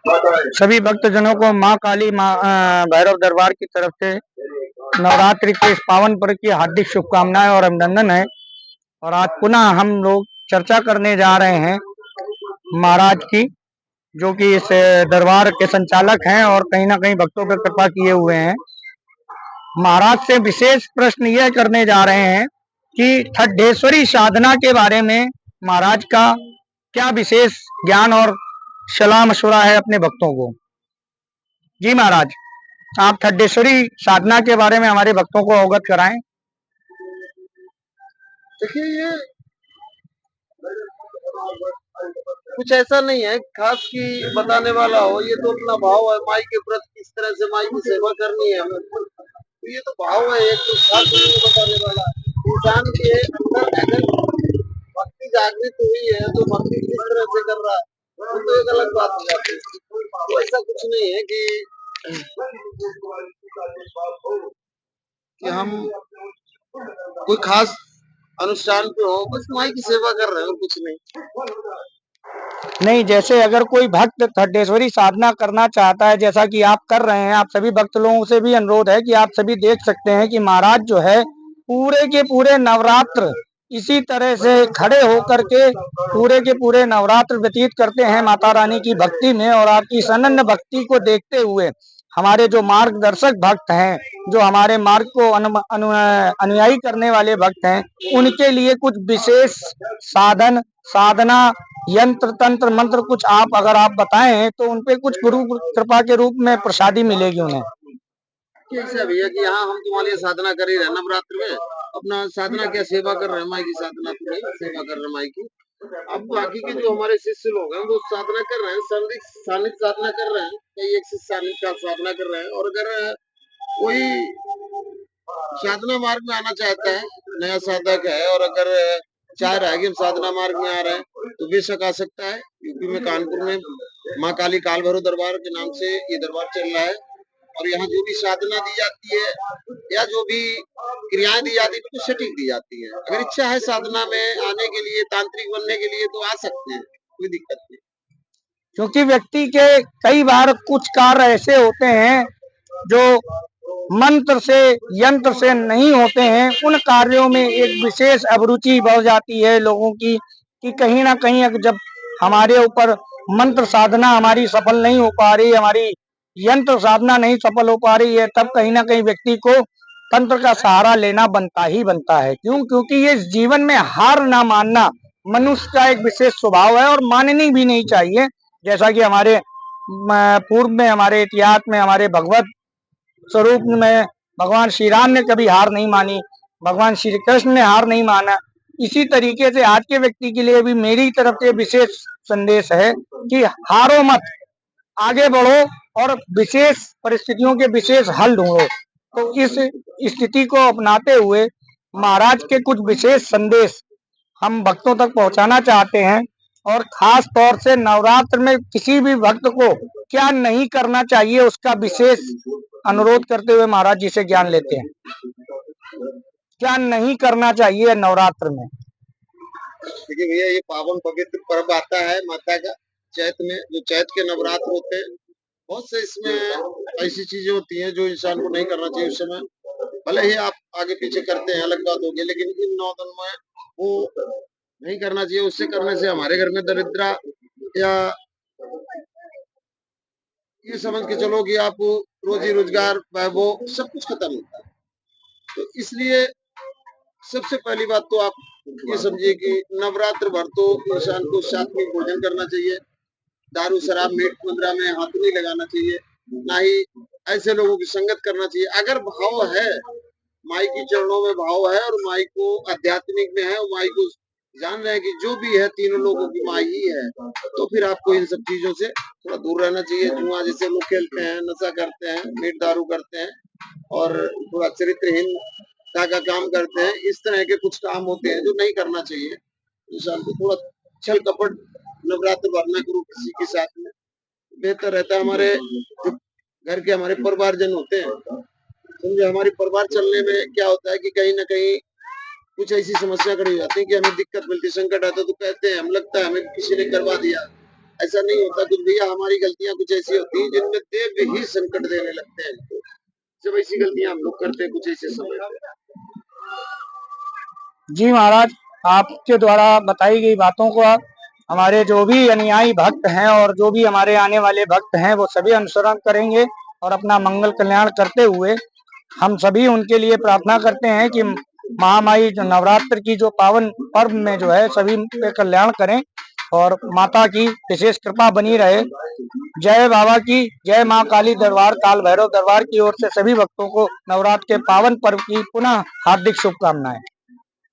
सभी भक्तजनों को माँ काली भैरव दरबार की तरफ से नवरात्रि के इस पावन पर्व की हार्दिक शुभकामनाएं और अभिनंदन है। और आज पुनः हम लोग चर्चा करने जा रहे हैं महाराज की, जो कि इस दरबार के संचालक हैं और कहीं ना कहीं भक्तों पर कृपा किए हुए हैं। महाराज से विशेष प्रश्न यह करने जा रहे हैं कि ठड्ढेश्वरी साधना के बारे में महाराज का क्या विशेष ज्ञान और सलाह मशवरा है अपने भक्तों को। जी महाराज, आप ठड्ढेश्वरी साधना के बारे में हमारे भक्तों को अवगत कराएं। देखिए, ये कुछ ऐसा नहीं है खास कि बताने वाला हो। ये तो अपना भाव है माई के प्रति, किस तरह से माई की सेवा करनी है हमें। तो ये तो भाव है, एक तो खास नहीं बताने वाला। इंसान के अंदर अगर भक्ति जागृत हुई है तो भक्ति किस तरह से कर रहा है वो तो एक अलग बात हो जाती है। तो ऐसा कुछ नहीं है कि हम कोई खास अनुष्ठान पे हो, बस माई की सेवा कर रहे हैं और कुछ नहीं। जैसे अगर कोई भक्त ठड्ढेश्वरी साधना करना चाहता है, जैसा कि आप कर रहे हैं, आप सभी भक्त लोगों से भी अनुरोध है कि आप सभी देख सकते हैं कि महाराज जो है पूरे के पूरे नवरात्र इसी तरह से खड़े होकर के पूरे के पूरे नवरात्र व्यतीत करते हैं माता रानी की भक्ति में। और आपकी इस अनन्य भक्ति को देखते हुए हमारे जो मार्गदर्शक भक्त हैं, जो हमारे मार्ग को अनुयायी करने वाले भक्त हैं, उनके लिए कुछ विशेष साधन साधना यंत्र तंत्र मंत्र कुछ आप अगर आप बताएं तो उनपे कुछ गुरु कृपा के रूप में प्रसादी मिलेगी उन्हें। कैसा भैया कि यहाँ हम तुम्हारे लिए साधना कर ही रहे नवरात्र में, अपना साधना क्या सेवा कर रहे हैं माई की, साधना तो नहीं, सेवा कर रहे हैं माई की। अब बाकी के जो हमारे शिष्य लोग हैं वो साधना कर रहे हैं, सानिध्य साधना कर रहे हैं, कई एक शिष्य सानिध्य का साधना कर रहे हैं। और अगर कोई साधना मार्ग में आना चाहता है, नया साधक है और अगर चाह रहा है कि हम साधना मार्ग में आ रहे हैं तो बेशक आ सकता है। यूपी में कानपुर में माँ काली काल भैरव दरबार के नाम से ये दरबार चल रहा है। और यहाँ जो भी साधना दी जाती है या जो भी क्रियाएं दी जाती है तो सटीक दी जाती है। अगर इच्छा है साधना में आने के लिए, तांत्रिक बनने के लिए, तो आ सकते हैं, कोई दिक्कत नहीं। क्योंकि व्यक्ति के कई बार कुछ कार्य ऐसे होते हैं जो मंत्र से यंत्र से नहीं होते हैं, उन कार्यों में एक विशेष अभिरुचि बढ़ जाती है लोगों की कि कहीं ना कहीं जब हमारे ऊपर मंत्र साधना हमारी सफल नहीं हो पा रही, हमारी यंत्र साधना नहीं सफल हो पा रही है, तब कहीं ना कहीं व्यक्ति को तंत्र का सहारा लेना बनता ही बनता है। क्यों? क्योंकि ये जीवन में हार ना मानना मनुष्य का एक विशेष स्वभाव है और माननी भी नहीं चाहिए। जैसा कि हमारे पूर्व में, हमारे इतिहास में, हमारे भगवत स्वरूप में भगवान श्री राम ने कभी हार नहीं मानी, भगवान श्री कृष्ण ने हार नहीं माना। इसी तरीके से आज के व्यक्ति के लिए भी मेरी तरफ से विशेष संदेश है कि हारो मत, आगे बढ़ो और विशेष परिस्थितियों के विशेष हल ढूंढो। तो इस स्थिति को अपनाते हुए महाराज के कुछ विशेष संदेश हम भक्तों तक पहुंचाना चाहते हैं। और खास तौर से नवरात्र में किसी भी भक्त को क्या नहीं करना चाहिए उसका विशेष अनुरोध करते हुए महाराज जी से ज्ञान लेते हैं। क्या नहीं करना चाहिए नवरात्र में? देखिए भैया, ये पावन पवित्र पर्व आता है माता का चैत में, जो चैत के नवरात्र होते हैं। बहुत से इसमें ऐसी चीजें होती हैं जो इंसान को नहीं करना चाहिए उस समय। भले ही आप आगे पीछे करते हैं, अलग बात होगी, लेकिन इन 9 दिन में वो नहीं करना चाहिए। उससे करने से हमारे घर में दरिद्रा, या ये समझ के चलो कि आप रोजी रोजगार वैभव सब कुछ खत्म होता है। तो इसलिए सबसे पहली बात तो आप ये समझिए कि नवरात्र भर तो इंसान को सात्विक भोजन करना चाहिए, दारू शराब मीट मुद्रा में हाथ नहीं लगाना चाहिए, ना ही ऐसे लोगों की संगत करना चाहिए। अगर भाव है, माई की चरणों में भाव है और माई को आध्यात्मिक में है और माई को जान रहे हैं कि जो भी है तीनों लोगों की माई ही है, तो फिर आपको इन सब चीजों से थोड़ा दूर रहना चाहिए। जुआ जैसे लोग खेलते हैं, नशा करते हैं, मीट दारू करते हैं और थोड़ा चरित्रहीन का काम करते हैं, इस तरह के कुछ काम होते हैं जो नहीं करना चाहिए। इंसान को थोड़ा छल कपट नवरात्र भर ना करो किसी के साथ में, बेहतर रहता है। हमारे जो घर के हमारे परिवारजन होते हैं, समझे, हमारे परिवार चलने में क्या होता है कि कहीं ना कहीं कुछ ऐसी समस्या खड़ी हो जाती है कि हमें दिक्कत मिलती, संकट आता है तो कहते हैं, हम लगता है हमें किसी ने करवा दिया, ऐसा नहीं होता कुछ भैया, हमारी गलतियां कुछ ऐसी होती हैं जिनमें देव ही संकट देने लगते हैं हमको। जब ऐसी गलतियां हम लोग करते हैं कुछ ऐसे समय पे। जी महाराज, आपके द्वारा बताई गई बातों को आप हमारे जो भी अनुयायी भक्त हैं और जो भी हमारे आने वाले भक्त हैं वो सभी अनुसरण करेंगे और अपना मंगल कल्याण करते हुए हम सभी उनके लिए प्रार्थना करते हैं कि महामाई जो नवरात्र की जो पावन पर्व में जो है सभी पे कल्याण करें और माता की विशेष कृपा बनी रहे। जय बाबा की, जय माँ काली दरबार काल भैरव दरबार की ओर से सभी भक्तों को नवरात्र के पावन पर्व की पुनः हार्दिक शुभकामनाएं।